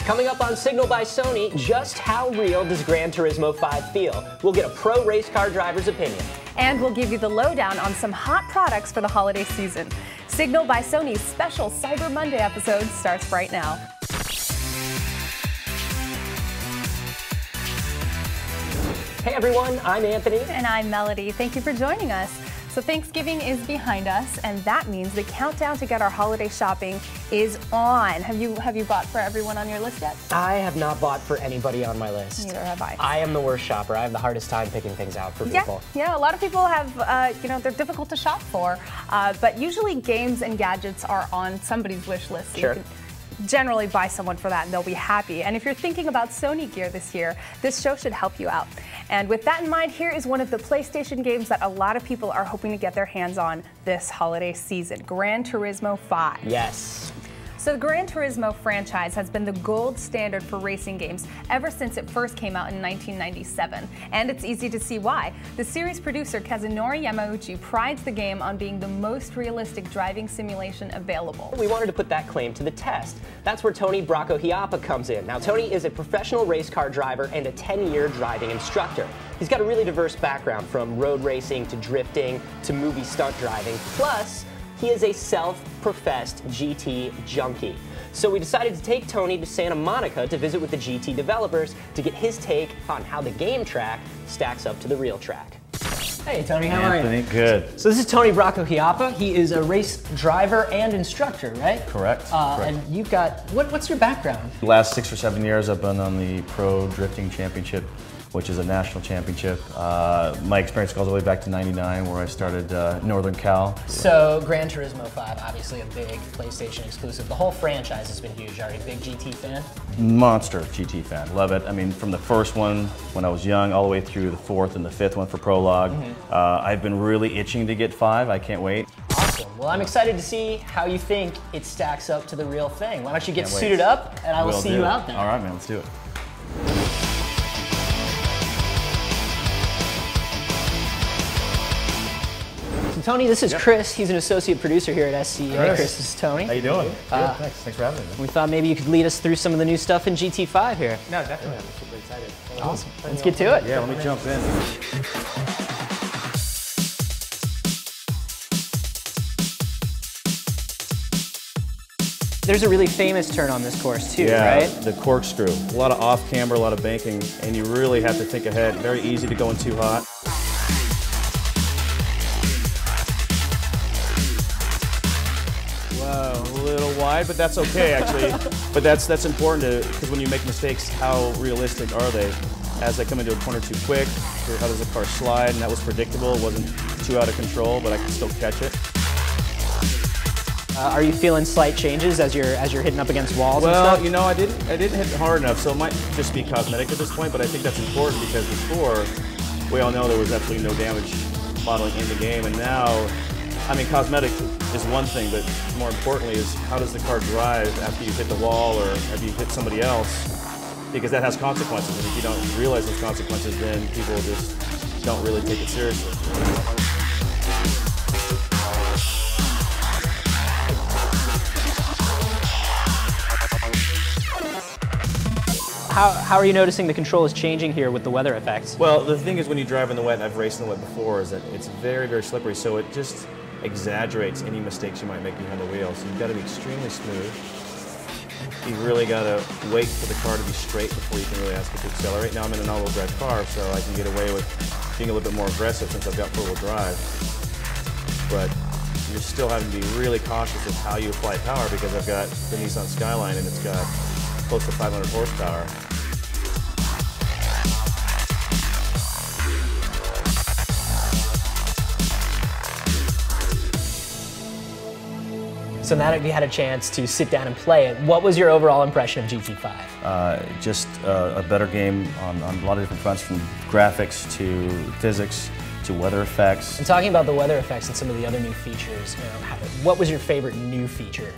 Coming up on Signal by Sony, just how real does Gran Turismo 5 feel? We'll get a pro race car driver's opinion. And we'll give you the lowdown on some hot products for the holiday season. Signal by Sony's special Cyber Monday episode starts right now. Hey everyone, I'm Anthony. And I'm Melody. Thank you for joining us. So Thanksgiving is behind us, and that means the countdown to get our holiday shopping is on. Have you bought for everyone on your list yet? I have not bought for anybody on my list. Neither have I. I am the worst shopper. I have the hardest time picking things out for people. Yeah, a lot of people have, they're difficult to shop for, but usually games and gadgets are on somebody's wish list. Sure. Generally buy someone for that and they'll be happy. And if you're thinking about Sony gear this year, this show should help you out. And with that in mind, here is one of the PlayStation games that a lot of people are hoping to get their hands on this holiday season, Gran Turismo 5. Yes. So the Gran Turismo franchise has been the gold standard for racing games ever since it first came out in 1997. And it's easy to see why. The series producer Kazunori Yamauchi prides the game on being the most realistic driving simulation available. We wanted to put that claim to the test. That's where Tony Bracco-Hiapa comes in. Now, Tony is a professional race car driver and a 10-year driving instructor. He's got a really diverse background, from road racing to drifting to movie stunt driving. Plus, he is a self-professed GT junkie. So we decided to take Tony to Santa Monica to visit with the GT developers to get his take on how the game track stacks up to the real track. Hey Tony, how are you? Anthony, good. So this is Tony Bracco-Hiapa. He is a race driver and instructor, right? Correct. And you've got, what's your background? The last 6 or 7 years I've been on the Pro Drifting Championship, which is a national championship. My experience goes all the way back to '99, where I started Northern Cal. So Gran Turismo 5, obviously a big PlayStation exclusive. The whole franchise has been huge. Are you a big GT fan? Monster GT fan, love it. I mean, from the first one when I was young, all the way through the 4th and the 5th one for Prologue. I've been really itching to get 5, I can't wait. Awesome. Well, I'm excited to see how you think it stacks up to the real thing. Why don't you get Can't wait. suited up, and I will see you out there. All right, man, let's do it. Tony, this is Chris. He's an associate producer here at SGNL. Chris, this is Tony. How you doing? Good, thanks for having me. We thought maybe you could lead us through some of the new stuff in GT5 here. No, definitely. I'm super excited. Awesome. Let's get to it. Yeah, let me jump in. There's a really famous turn on this course too, Yeah, right? the corkscrew. A lot of off-camber, a lot of banking, and you really have to think ahead. Very easy to go in too hot. Wow, a little wide, but that's okay actually. But that's important because when you make mistakes, how realistic are they? As I come into a corner too quick, or how does the car slide? And that was predictable. It wasn't too out of control, but I could still catch it. Are you feeling slight changes as you're hitting up against walls and Well, stuff? you know, I didn't hit it hard enough, so it might just be cosmetic at this point. But I think that's important because before, we all know there was absolutely no damage modeling in the game, and now, I mean, cosmetic is one thing, but more importantly is how does the car drive after you hit the wall or after you hit somebody else? Because that has consequences, and if you don't realize those consequences, then people just don't really take it seriously. How are you noticing the control is changing here with the weather effects? Well, the thing is when you drive in the wet, and I've raced in the wet before, is that it's very, very slippery, so it just exaggerates any mistakes you might make behind the wheel. So you've got to be extremely smooth. You've really got to wait for the car to be straight before you can really ask it to accelerate. Now I'm in an all-wheel drive car, so I can get away with being a little bit more aggressive since I've got four-wheel drive. But you're still having to be really cautious of how you apply power because I've got the Nissan Skyline and it's got close to 500 horsepower. So now that we had a chance to sit down and play it, what was your overall impression of GT5? Just a better game on a lot of different fronts, from graphics to physics to weather effects. And talking about the weather effects and some of the other new features, what was your favorite new feature?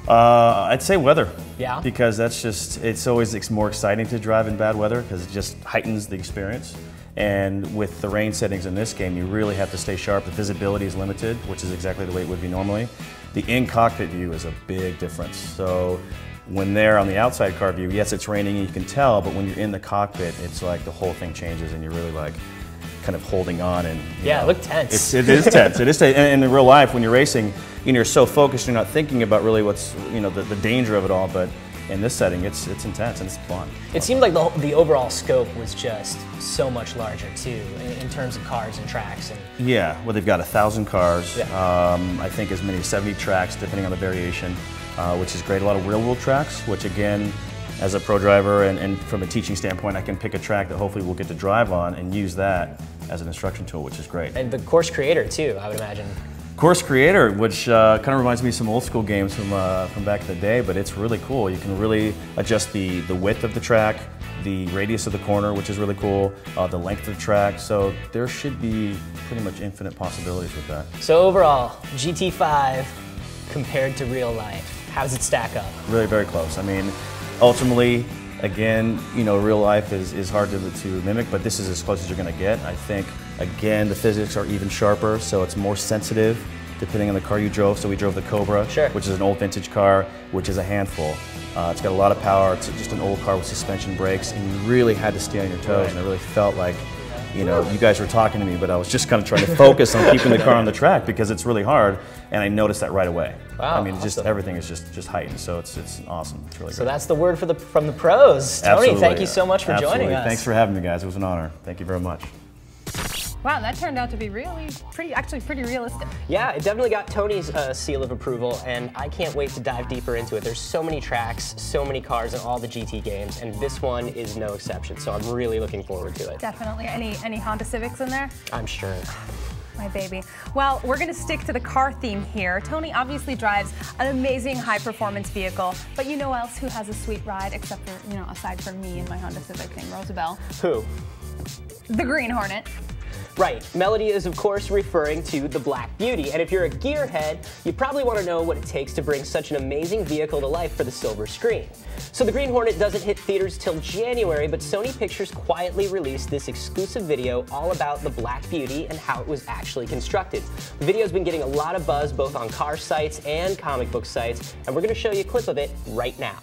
I'd say weather. Yeah? Because that's just, it's always more exciting to drive in bad weather because it just heightens the experience. And with the rain settings in this game, you really have to stay sharp. The visibility is limited, which is exactly the way it would be normally. The in-cockpit view is a big difference. So when they're on the outside car view, yes, it's raining and you can tell, but when you're in the cockpit, it's like the whole thing changes and you're really like kind of holding on. And yeah, it looked tense. It is tense. It is tense. And in real life, when you're racing, you're so focused, you're not thinking about really what's, the danger of it all, but in this setting, it's intense and it's fun. It seemed like the overall scope was just so much larger too, in terms of cars and tracks. And yeah, well, they've got 1,000 cars. Yeah. I think as many as 70 tracks, depending on the variation, which is great. A lot of real-world tracks, which again, as a pro driver and from a teaching standpoint, I can pick a track that hopefully we'll get to drive on and use that as an instruction tool, which is great. And the course creator too, I would imagine. Course Creator, which kind of reminds me of some old school games from back in the day, but it's really cool. You can really adjust the width of the track, the radius of the corner, which is really cool, the length of the track, so there should be pretty much infinite possibilities with that. So overall, GT5 compared to real life, how does it stack up? Really very close. I mean, ultimately, again, real life is hard to mimic, but this is as close as you're going to get. I think, again, the physics are even sharper, so it's more sensitive depending on the car you drove. So we drove the Cobra, sure, which is an old vintage car, which is a handful. It's got a lot of power. It's just an old car with suspension brakes, and you really had to stay on your toes, and I really felt like, you guys were talking to me, but I was just kind of trying to focus on keeping the car on the track because it's really hard, and I noticed that right away. Wow, I mean, just awesome. everything is just heightened, so it's awesome. It's really great. So that's the word from the pros. Tony, Absolutely. thank you so much for joining us. Thanks for having me, guys. It was an honor. Thank you very much. Wow, that turned out to be actually pretty realistic. Yeah, it definitely got Tony's seal of approval, and I can't wait to dive deeper into it. There's so many tracks, so many cars in all the GT games, and this one is no exception, so I'm really looking forward to it. Definitely. Any Honda Civics in there? I'm sure. My baby. Well, we're going to stick to the car theme here. Tony obviously drives an amazing high-performance vehicle, but you know else who has a sweet ride, except for, aside from me and my Honda Civic named Rosabelle? Who? The Green Hornet. Right, Melody is of course referring to the Black Beauty, and if you're a gearhead, you probably want to know what it takes to bring such an amazing vehicle to life for the silver screen. So the Green Hornet doesn't hit theaters till January, but Sony Pictures quietly released this exclusive video all about the Black Beauty and how it was actually constructed. The video's been getting a lot of buzz both on car sites and comic book sites, and we're going to show you a clip of it right now.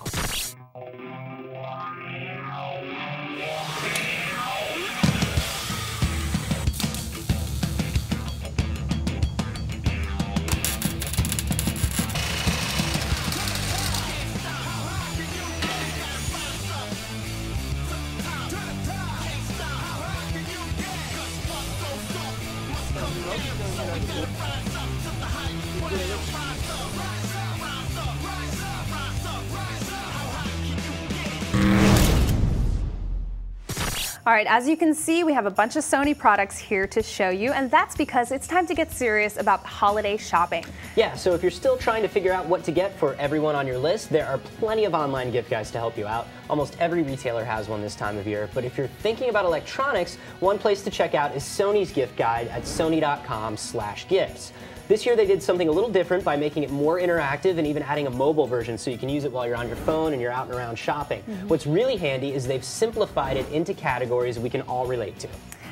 All right, as you can see, we have a bunch of Sony products here to show you, and that's because it's time to get serious about holiday shopping. Yeah, so if you're still trying to figure out what to get for everyone on your list, there are plenty of online gift guides to help you out. Almost every retailer has one this time of year, but if you're thinking about electronics, one place to check out is Sony's gift guide at sony.com/gifts. This year they did something a little different by making it more interactive and even adding a mobile version so you can use it while you're on your phone and you're out and around shopping. What's really handy is they've simplified it into categories we can all relate to.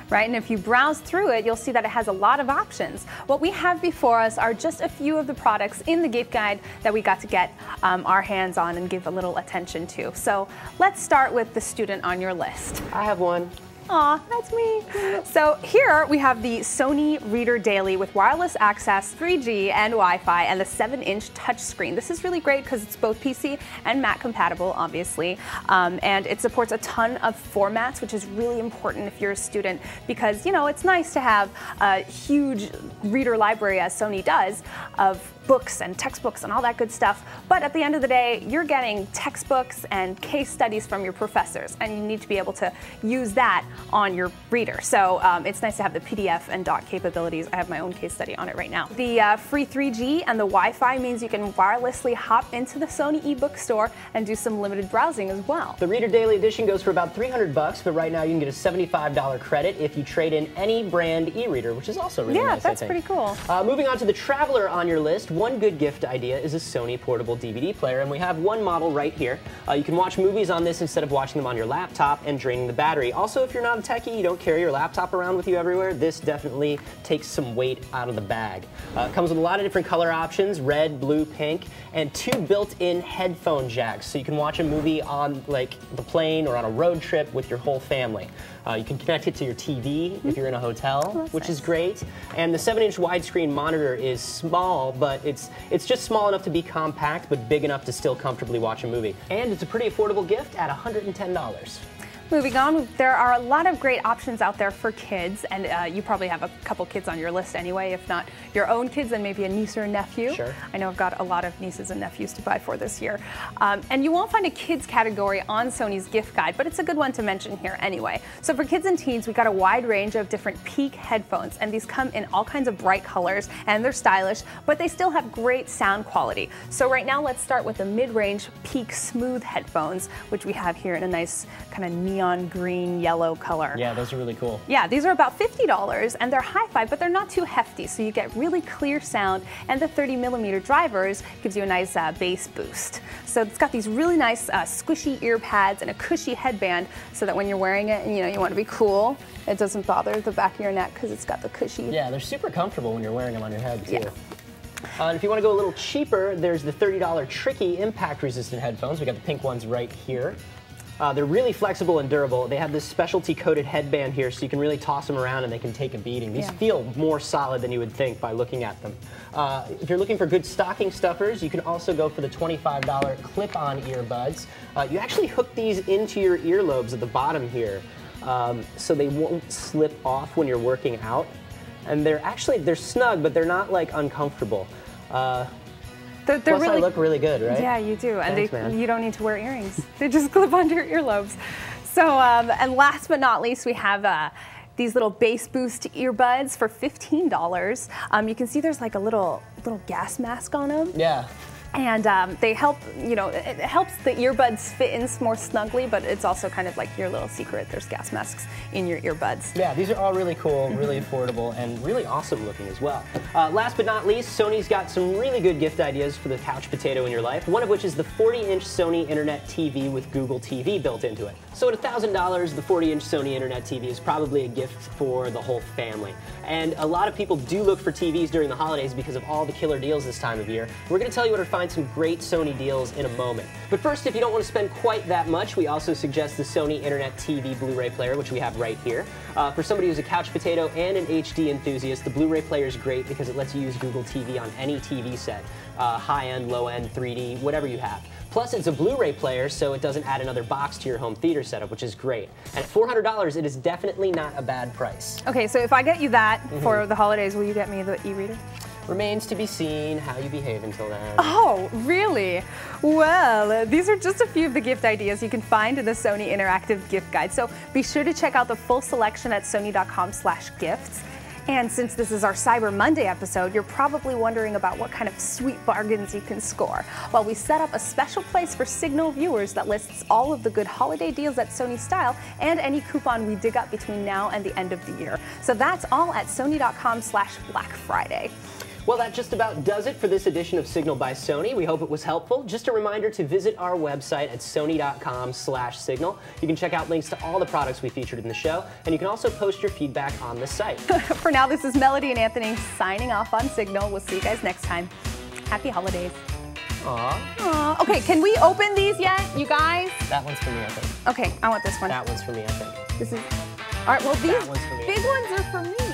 Right, and if you browse through it, you'll see that it has a lot of options. What we have before us are just a few of the products in the gift guide that we got to get our hands on and give a little attention to. So let's start with the student on your list. I have one. Aw, that's me. So here we have the Sony Reader Daily with wireless access, 3G and Wi-Fi, and the 7-inch touchscreen. This is really great because it's both PC and Mac compatible, obviously, and it supports a ton of formats, which is really important if you're a student because, it's nice to have a huge reader library, as Sony does, of books and textbooks and all that good stuff, but at the end of the day, you're getting textbooks and case studies from your professors, and you need to be able to use that on your reader. So it's nice to have the PDF and doc capabilities. I have my own case study on it right now. The free 3G and the Wi-Fi means you can wirelessly hop into the Sony ebook store and do some limited browsing as well. The Reader Daily Edition goes for about $300, but right now you can get a $75 credit if you trade in any brand e-reader, which is also really nice, that's pretty cool. Moving on to the Traveler on your list, one good gift idea is a Sony portable DVD player, and we have one model right here. You can watch movies on this instead of watching them on your laptop and draining the battery. Also, if you're not not a techie, you don't carry your laptop around with you everywhere, this definitely takes some weight out of the bag. It comes with a lot of different color options, red, blue, pink, and 2 built-in headphone jacks, so you can watch a movie on like the plane or on a road trip with your whole family. You can connect it to your TV if you're in a hotel, which is great. And the 7-inch widescreen monitor is small, but it's just small enough to be compact, but big enough to still comfortably watch a movie. And it's a pretty affordable gift at $110. Moving on, there are a lot of great options out there for kids, and you probably have a couple kids on your list anyway, if not your own kids, then maybe a niece or a nephew. Sure. I know I've got a lot of nieces and nephews to buy for this year. And you won't find a kids category on Sony's gift guide, but it's a good one to mention here anyway. So for kids and teens, we've got a wide range of different Peak headphones, and these come in all kinds of bright colors, and they're stylish, but they still have great sound quality. So right now, let's start with the mid-range Peak Smooth headphones, which we have here in a nice kind of neon green yellow color. Yeah, those are really cool. Yeah, these are about $50 and they're hi-fi, but they're not too hefty, so you get really clear sound, and the 30mm drivers gives you a nice bass boost. So it's got these really nice squishy ear pads and a cushy headband, so that when you're wearing it and you want to be cool, it doesn't bother the back of your neck because it's got the cushy. Yeah, they're super comfortable when you're wearing them on your head too. Yeah. And if you want to go a little cheaper, there's the $30 Tricky impact-resistant headphones. We got the pink ones right here. They're really flexible and durable. They have this specialty coated headband here, so you can really toss them around and they can take a beating. These feel more solid than you would think by looking at them. If you're looking for good stocking stuffers, you can also go for the $25 clip-on earbuds. You actually hook these into your earlobes at the bottom here, so they won't slip off when you're working out. And they're snug, but they're not like uncomfortable. They're Plus, really, I look really good, right? Yeah, you do. And Thanks, you don't need to wear earrings. They just clip onto your earlobes. So, and last but not least, we have these little bass boost earbuds for $15. You can see there's like a little gas mask on them. Yeah. And they help, it helps the earbuds fit in more snugly, but it's also kind of like your little secret. There's gas masks in your earbuds. Yeah, these are all really cool, really affordable, and really awesome looking as well. Last but not least, Sony's got some really good gift ideas for the couch potato in your life, one of which is the 40-inch Sony Internet TV with Google TV built into it. So at $1,000, the 40-inch Sony Internet TV is probably a gift for the whole family. And a lot of people do look for TVs during the holidays because of all the killer deals this time of year. We're going to tell you where to find some great Sony deals in a moment. But first, if you don't want to spend quite that much, we also suggest the Sony Internet TV Blu-ray player, which we have right here. For somebody who's a couch potato and an HD enthusiast, the Blu-ray player is great because it lets you use Google TV on any TV set, high-end, low-end, 3D, whatever you have. Plus, it's a Blu-ray player, so it doesn't add another box to your home theater setup, which is great. And at $400, it is definitely not a bad price. Okay, so if I get you that for the holidays, will you get me the e-reader? Remains to be seen how you behave until then. Oh, really? Well, these are just a few of the gift ideas you can find in the Sony Interactive Gift Guide. So be sure to check out the full selection at sony.com/gifts. And since this is our Cyber Monday episode, you're probably wondering about what kind of sweet bargains you can score. Well, we set up a special place for Signal viewers that lists all of the good holiday deals at Sony style and any coupon we dig up between now and the end of the year. So that's all at sony.com/Black Friday. Well, that just about does it for this edition of Signal by Sony. We hope it was helpful. Just a reminder to visit our website at sony.com/signal. You can check out links to all the products we featured in the show, and you can also post your feedback on the site. For now, this is Melody and Anthony signing off on Signal. We'll see you guys next time. Happy holidays. Aww. Okay, can we open these yet, you guys? That one's for me, I think. Okay, I want this one. That one's for me, I think. This is. All right, well, these one's for me. big ones are for me.